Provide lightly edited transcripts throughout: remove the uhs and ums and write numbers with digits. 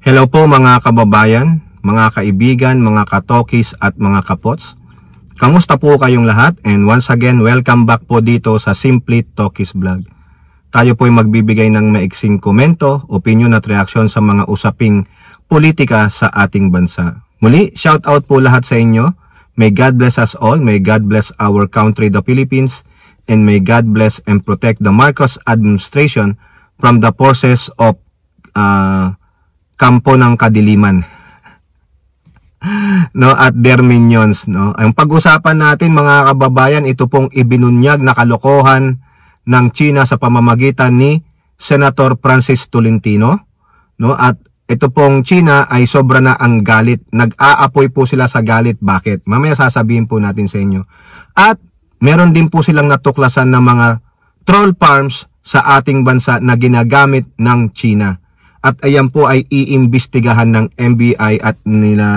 Hello po mga kababayan, mga kaibigan, mga katokis at mga kapots. Kamusta po kayong lahat? And once again, welcome back po dito sa Simply Tokis Vlog. Tayo po ay magbibigay ng maiksing komento, opinion at reaksyon sa mga usaping politika sa ating bansa. Muli, shout out po lahat sa inyo. May God bless us all, may God bless our country, the Philippines, and may God bless and protect the Marcos administration from the forces of kampo ng kadiliman no, at their minions, no. Ang pag-usapan natin mga kababayan, ito pong ibinunyag na kalokohan ng China sa pamamagitan ni Senator Francis Tolentino, no, at ito pong China ay sobra na ang galit. Nag-aapoy po sila sa galit. Bakit? Mamaya sasabihin po natin sa inyo. At meron din po silang natuklasan ng mga troll farms sa ating bansa na ginagamit ng China. At ayan po ay iimbestigahan ng NBI at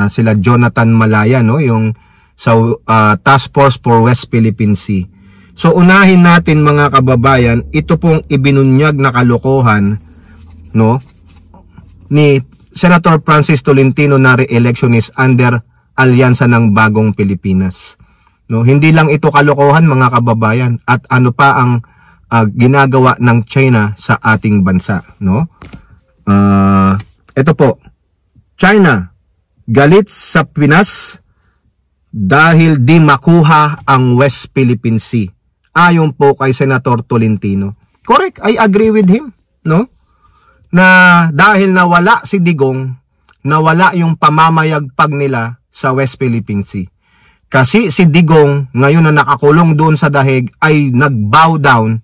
sila Jonathan Malaya, no, yung sa Task Force for West Philippine Sea. So unahin natin mga kababayan, ito pong ibinunyag na kalokohan, no, ni Senator Francis Tolentino na re-electionist under Alyansa ng Bagong Pilipinas. No, hindi lang ito kalokohan mga kababayan, at ano pa ang ginagawa ng China sa ating bansa, no? Ito po, China galit sa Pinas dahil di makuha ang West Philippine Sea. Ayon po kay Senator Tolentino. Correct, I agree with him, no? Na dahil nawala si Digong, nawala yung pamamayagpag nila sa West Philippine Sea. Kasi si Digong ngayon na nakakulong doon sa dahig ay nag-bow down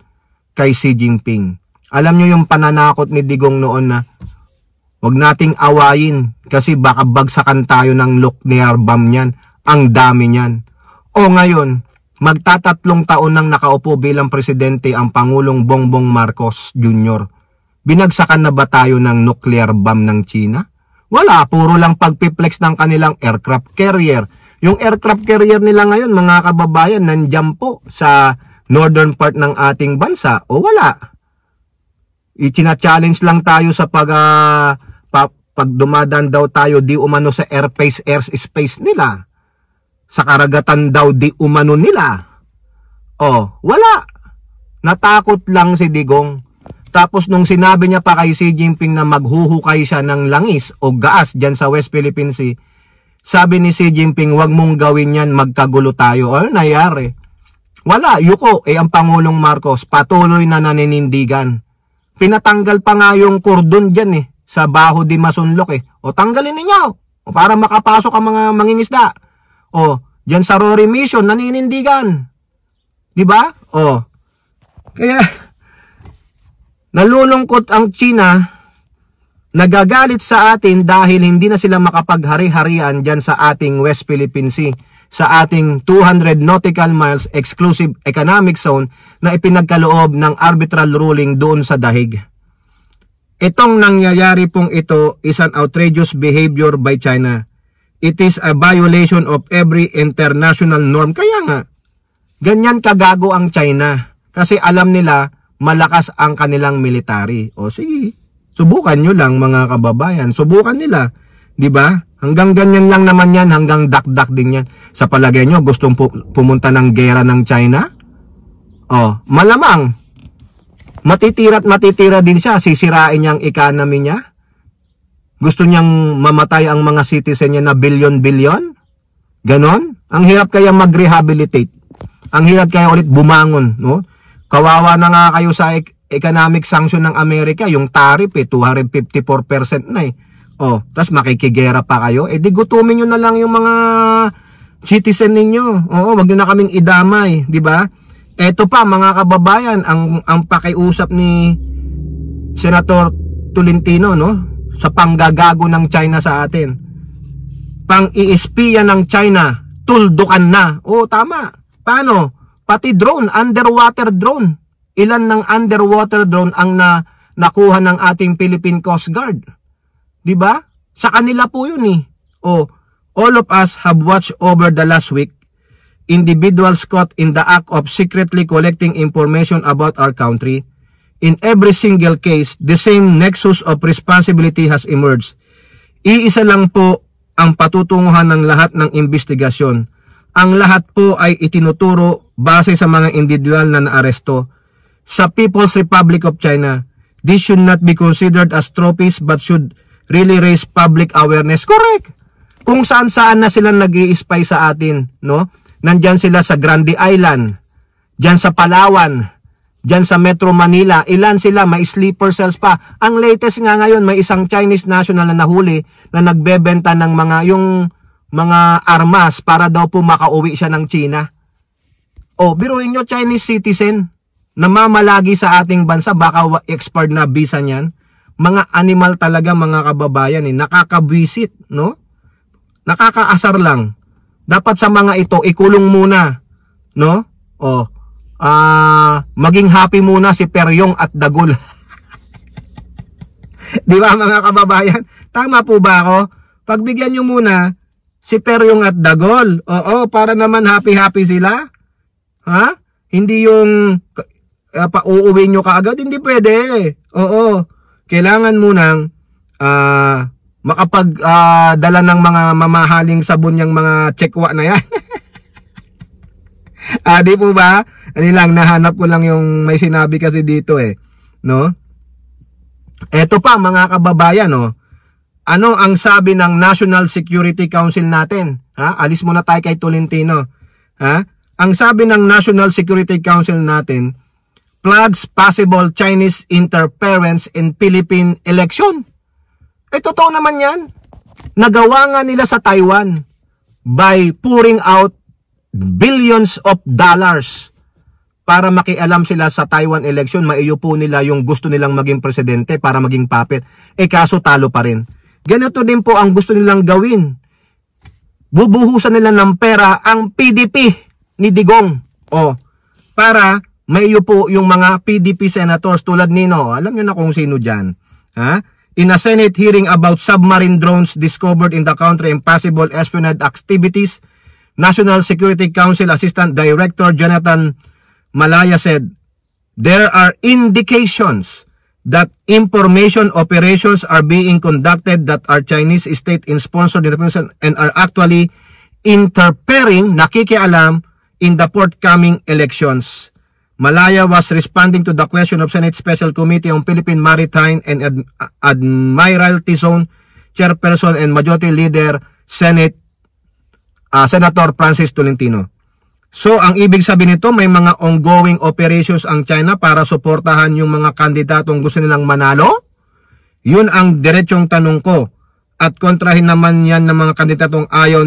kay Xi Jinping. Alam nyo yung pananakot ni Digong noon na wag nating awayin kasi baka bagsakan tayo ng nuclear bomb niyan. Ang dami niyan. O ngayon, magtatatlong taon nang nakaupo bilang presidente ang Pangulong Bongbong Marcos Jr. Binagsakan na ba tayo ng nuclear bomb ng China? Wala, puro lang pagpiplex ng kanilang aircraft carrier. Yung aircraft carrier nila ngayon, mga kababayan, nandyan po sa northern part ng ating bansa. O wala. Ichina-challenge lang tayo sa pag dumadan daw tayo di umano sa airspace nila. Sa karagatan daw di umano nila. Oh, wala. Natakot lang si Digong. Tapos nung sinabi niya pa kay Xi Jinping na maghuhukay siya ng langis o gaas dyan sa West Philippine Sea, sabi ni Xi Jinping, wag mong gawin yan, magkagulo tayo. Ano nangyari? Wala, yuko, ang Pangulong Marcos patuloy na naninindigan. Pinatanggal pa nga yung kordon dyan sa Baho de Masinloc O tanggalin ninyo o para makapasok ang mga mangingisda. O dyan sa Rory Mission naninindigan. Diba? O kaya nalulungkot ang China, nagagalit sa atin dahil hindi na sila makapaghari-harian dyan sa ating West Philippine Sea, sa ating 200 nautical miles exclusive economic zone na ipinagkaloob ng arbitral ruling doon sa dahig. Itong nangyayari pong ito is an outrageous behavior by China. It is a violation of every international norm. Kaya nga, ganyan kagago ang China. Kasi alam nila, malakas ang kanilang military. O sige, subukan nyo lang mga kababayan. Subukan nila. Diba? Hanggang ganyan lang naman yan, hanggang dak-dak din yan. Sa palagay nyo, gustong pumunta ng gera ng China? Oh, malamang. Matitira't matitira din siya. Sisirain niya ang economy niya. Gusto niyang mamatay ang mga citizen niya na bilyon-bilyon? Ganon? Ang hirap kaya mag-rehabilitate. Ang hirap kaya ulit bumangon, no? Kawawa na nga kayo sa economic sanction ng Amerika. Yung tariff 254% na Oh, tapos makikigera pa kayo. Di gutumin nyo na lang yung mga citizen ninyo. Oo, wag nyo na kaming idamay, di ba? Eto pa mga kababayan, ang pakiusap ni Senator Tolentino, no, sa panggagago ng China sa atin. Pang-iispiya ng China, tuldukan na. Oh, tama. Paano? Pati drone, underwater drone. Ilan ng underwater drone ang nakuha ng ating Philippine Coast Guard? Diba? Sa kanila po yun Oh, all of us have watched over the last week individuals caught in the act of secretly collecting information about our country. In every single case, the same nexus of responsibility has emerged. Iisa lang po ang patutunguhan ng lahat ng investigasyon. Ang lahat po ay itinuturo base sa mga individual na naaresto. Sa People's Republic of China, this should not be considered as trophies but should really raise public awareness. Correct! Kung saan-saan na sila nag-i-spy sa atin, no? Nandyan sila sa Grande Island, dyan sa Palawan, dyan sa Metro Manila, ilan sila, may sleeper cells pa. Ang latest nga ngayon, may isang Chinese national na nahuli na nagbebenta ng mga armas para daw po makauwi siya ng China. O, biruin nyo, Chinese citizen, namamalagi sa ating bansa, baka expired na visa niyan. Mga animal talaga, mga kababayan, nakakabwisit, no? Nakakaasar lang. Dapat sa mga ito, ikulong muna, no? O, maging happy muna si Peryong at Dagol. Di ba mga kababayan? Tama po ba ako? Pagbigyan nyo muna si Peryong at Dagol. Oo, para naman happy-happy sila. Ha? Hindi yung pauuwi nyo kaagad. Hindi pwede. Oo. Kailangan munang makapagdala ng mga mamahaling sabon yung mga tsekwa na yan. Di po ba? Ano lang, nahanap ko lang yung may sinabi kasi dito no? Eto pa mga kababayan, no? Ano ang sabi ng National Security Council natin? Ha? Alis muna tayo kay Tolentino. Ha? Ang sabi ng National Security Council natin, flags possible Chinese interference in Philippine election. Totoo naman yan. Nagawa nga nila sa Taiwan by pouring out billions of dollars para makialam sila sa Taiwan election. Maiupo nila yung gusto nilang maging presidente para maging puppet. Kaso talo pa rin. Ganito din po ang gusto nilang gawin. Bubuhusan nila ng pera ang PDP ni Digong. Para maiupo yung mga PDP senators tulad nino. Alam nyo na kung sino dyan. Ha? In a Senate hearing about submarine drones discovered in the country and possible espionage activities, National Security Council Assistant Director Jonathan Malaya said, there are indications that information operations are being conducted that are Chinese state-sponsored and are actually interfering, nakikialam, in the forthcoming elections. Malaya was responding to the question of Senate Special Committee on Philippine Maritime and Admiralty Zone Chairperson and Majority Leader Senator Francis Tolentino. So, ang ibig sabihin nito, may mga ongoing operations ang China para suportahan yung mga kandidatong gusto nilang manalo? Yun ang diretsong tanong ko. At kontrahin naman yan ng mga kandidatong ayaw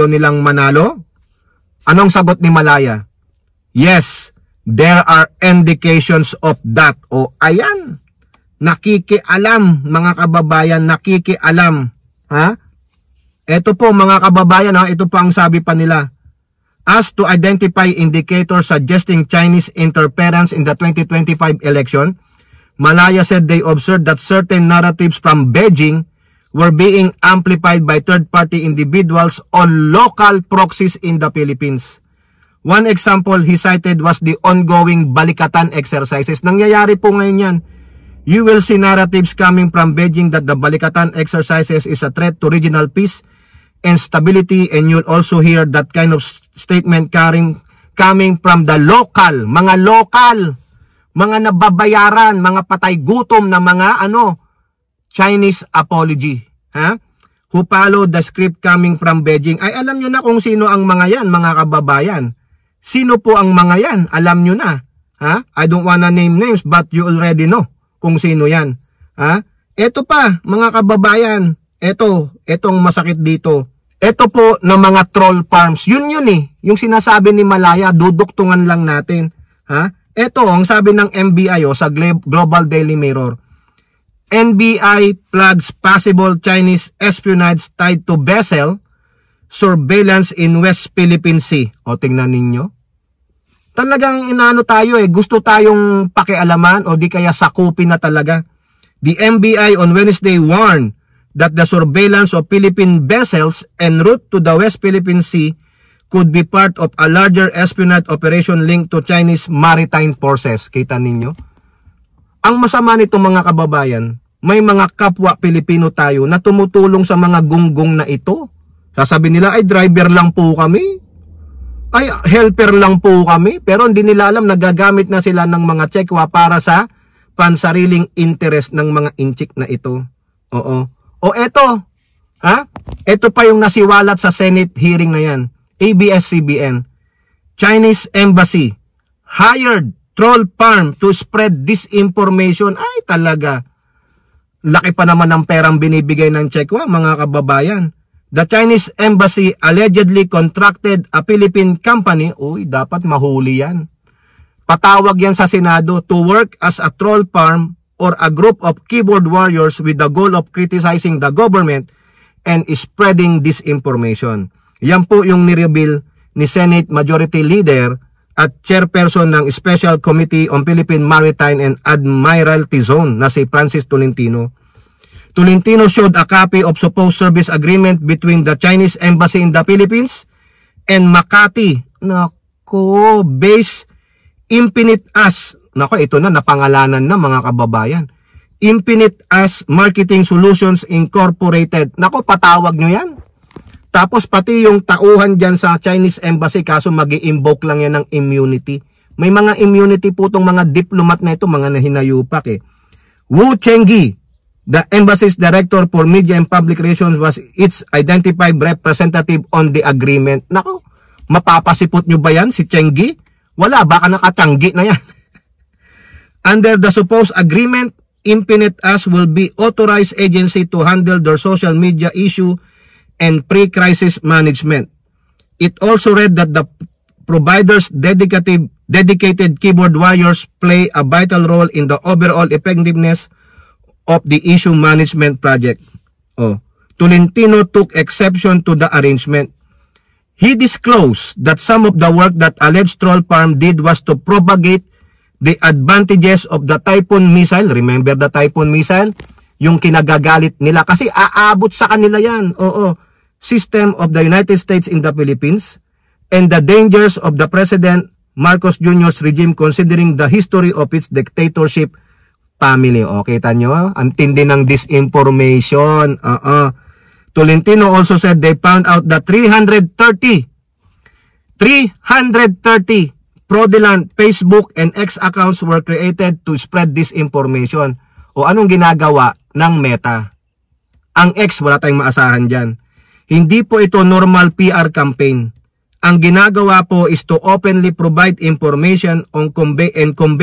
nilang manalo? Anong sagot ni Malaya? Yes, there are indications of that. Ayan. Nakikialam, mga kababayan, nakikialam. Ha? Ito po, mga kababayan, ito po ang sabi pa nila. As to identify indicators suggesting Chinese interference in the 2025 election, Malaya said they observed that certain narratives from Beijing were being amplified by third-party individuals or local proxies in the Philippines. One example he cited was the ongoing balikatan exercises. Nangyayari po ngayon yan. You will see narratives coming from Beijing that the balikatan exercises is a threat to regional peace and stability, and you'll also hear that kind of statement coming from the local, mga nababayaran, mga patay gutom na mga Chinese apology, who follow the script coming from Beijing. Ay, alam nyo na kung sino ang mga yan, mga kababayan. Sino po ang mga yan? Alam nyo na. I don't wanna name names, but you already know kung sino yan. Ito pa, mga kababayan, etong masakit dito. Ito po na mga troll farms. Yun yung sinasabi ni Malaya, duduktungan lang natin. Ito, ang sabi ng NBI sa Global Daily Mirror. NBI flags possible Chinese espionage tied to vessel surveillance in West Philippine Sea. Tingnan ninyo. Talagang tayo gusto tayong pakialaman o di kaya sakupin na talaga. The NBI on Wednesday warned that the surveillance of Philippine vessels en route to the West Philippine Sea could be part of a larger espionage operation linked to Chinese maritime forces. Kita ninyo? Ang masama nito, mga kababayan, may mga kapwa Pilipino tayo na tumutulong sa mga gunggong na ito. Sasabihin nila, ay driver lang po kami. Ay helper lang po kami. Pero hindi nila alam, nagagamit na sila ng mga tsekwa para sa pansariling interest ng mga inchik na ito. Oo. O eto, ha? Ito pa yung nasiwalat sa Senate hearing na yan. ABS-CBN. Chinese Embassy hired troll farm to spread disinformation. Ay talaga. Laki pa naman ng perang binibigay ng tsekwa, mga kababayan. The Chinese Embassy allegedly contracted a Philippine company. Uy, dapat mahuli yan. Patawag yan sa Senado to work as a troll farm or a group of keyboard warriors with the goal of criticizing the government and spreading disinformation. Yan po yung nireveal ni Senate Majority Leader at Chairperson ng Special Committee on Philippine Maritime and Admiralty Zone na si Francis Tolentino. Tolentino showed a copy of supposed service agreement between the Chinese Embassy in the Philippines and Makati. Nako, base Infinite As. Nako, ito na, napangalanan na mga kababayan. Infinite As Marketing Solutions Incorporated. Nako, patawag nyo yan. Tapos pati yung tauhan dyan sa Chinese Embassy, kaso mag-i-invoke lang yan ng immunity. May mga immunity po itong mga diplomat na ito, mga nahinayupak eh. Wu Chenggi, the embassy's director for media and public relations, was its identified representative on the agreement. Nako, mapapasipot nyo ba yan si Chenggi? Wala, baka nakatanggi na yan. Under the supposed agreement, Infinite As will be authorized agency to handle their social media issue and pre-crisis management. It also read that the providers' dedicated keyboard warriors play a vital role in the overall effectiveness of the issue management project. Tolentino took exception to the arrangement. He disclosed that some of the work that alleged troll farm did was to propagate the advantages of the Typhoon missile. Remember the Typhoon missile? Yung kinagagalit nila kasi aabot sa kanila yan. System of the United States in the Philippines and the dangers of the President Marcos Jr.'s regime considering the history of its dictatorship family. Kita nyo? Ang tindi ng disinformation. Tolentino also said they found out that 330 fraudulent Facebook and X accounts were created to spread disinformation. Anong ginagawa ng Meta? Ang X, wala tayong maasahan dyan. Hindi po ito normal PR campaign. Ang ginagawa po is to openly provide information on convey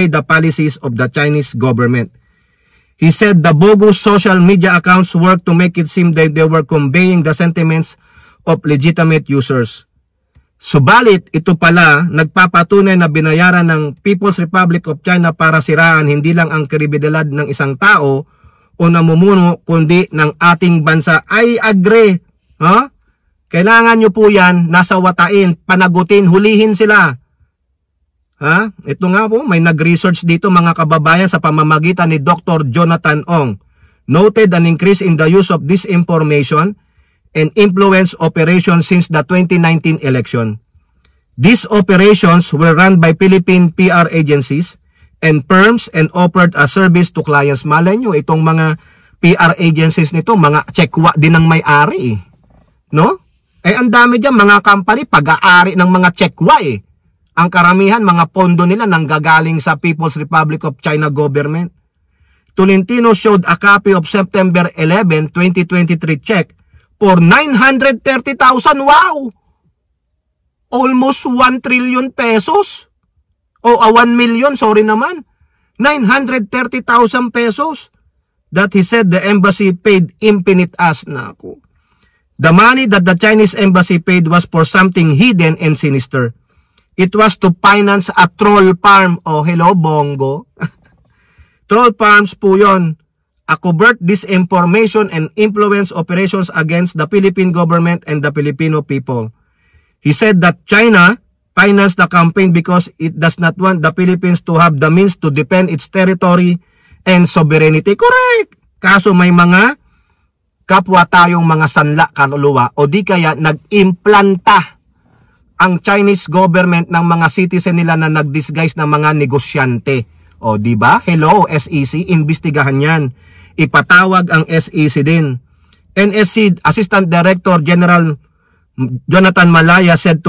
the policies of the Chinese government. He said the bogus social media accounts work to make it seem that they were conveying the sentiments of legitimate users. Subalit, ito pala nagpapatunay na binayaran ng People's Republic of China para siraan hindi lang ang kredibilidad ng isang tao o namumuno kundi ng ating bansa. Ay, agree! Kailangan nyo po yan, nasawatain, panagutin, hulihin sila. Ito nga po, may nag-research dito mga kababayan sa pamamagitan ni Dr. Jonathan Ong. Noted an increase in the use of disinformation and influence operations since the 2019 election. These operations were run by Philippine PR agencies and firms and offered a service to clients. Malay nyo, itong mga PR agencies nito, mga tsekwa din ng may-ari no? Ang dami dyan, mga company, pag-aari ng mga tsekwa Ang karamihan, mga pondo nila nanggagaling sa People's Republic of China government. Tolentino showed a copy of September 11, 2023 check for 930,000. Wow! Almost 1 trillion pesos. 1 million, sorry naman. 930,000 pesos that he said the embassy paid Infinite As. Naku. The money that the Chinese embassy paid was for something hidden and sinister. It was to finance a troll farm. Hello, Bongo. Troll farms po yun. A covert disinformation and influence operations against the Philippine government and the Filipino people. He said that China financed the campaign because it does not want the Philippines to have the means to defend its territory and sovereignty. Correct! Kaso may mga kapwa tayong mga sanla kaluluwa o di kaya nag-implanta ang Chinese government ng mga citizen nila na nag-disguise ng mga negosyante. Di ba? Hello, SEC, imbestigahan yan. ipatawag ang SEC din. NSC Assistant Director General Jonathan Malaya said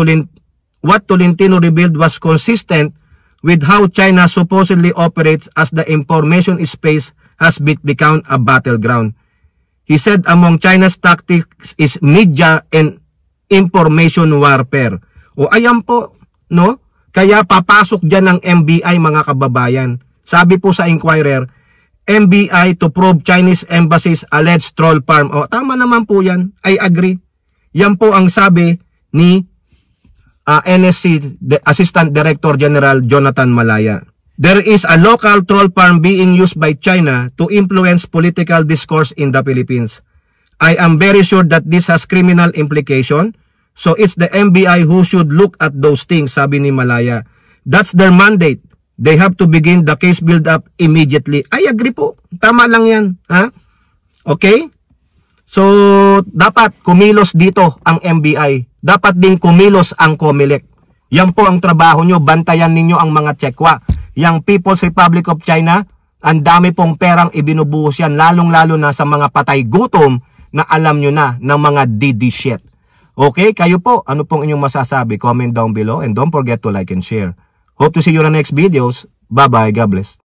what Tolentino revealed was consistent with how China supposedly operates as the information space has become a battleground. He said among China's tactics is media and information warfare. O ayan po, no? Kaya papasok dyan ng NBI mga kababayan. Sabi po sa Inquirer, NBI to probe Chinese embassy's alleged troll farm. O tama naman po yan. I agree. Yan po ang sabi ni NSC Assistant Director General Jonathan Malaya. There is a local troll farm being used by China to influence political discourse in the Philippines. I am very sure that this has criminal implication. So it's the NBI who should look at those things, sabi ni Malaya. That's their mandate. They have to begin the case build-up immediately. I agree po. Tama lang yan. Ha? Okay? So, dapat kumilos dito ang NBI. Dapat din kumilos ang COMELEC. Yan po ang trabaho nyo. Bantayan ninyo ang mga tsekwa. Yang People's Republic of China, ang dami pong perang ibinubuhos yan. Lalong-lalo na sa mga patay gutom na alam nyo na ng mga DD shit. Okay, kayo po, ano pong inyong masasabi? Comment down below and don't forget to like and share. Hope to see you in the next videos. Bye-bye. God bless.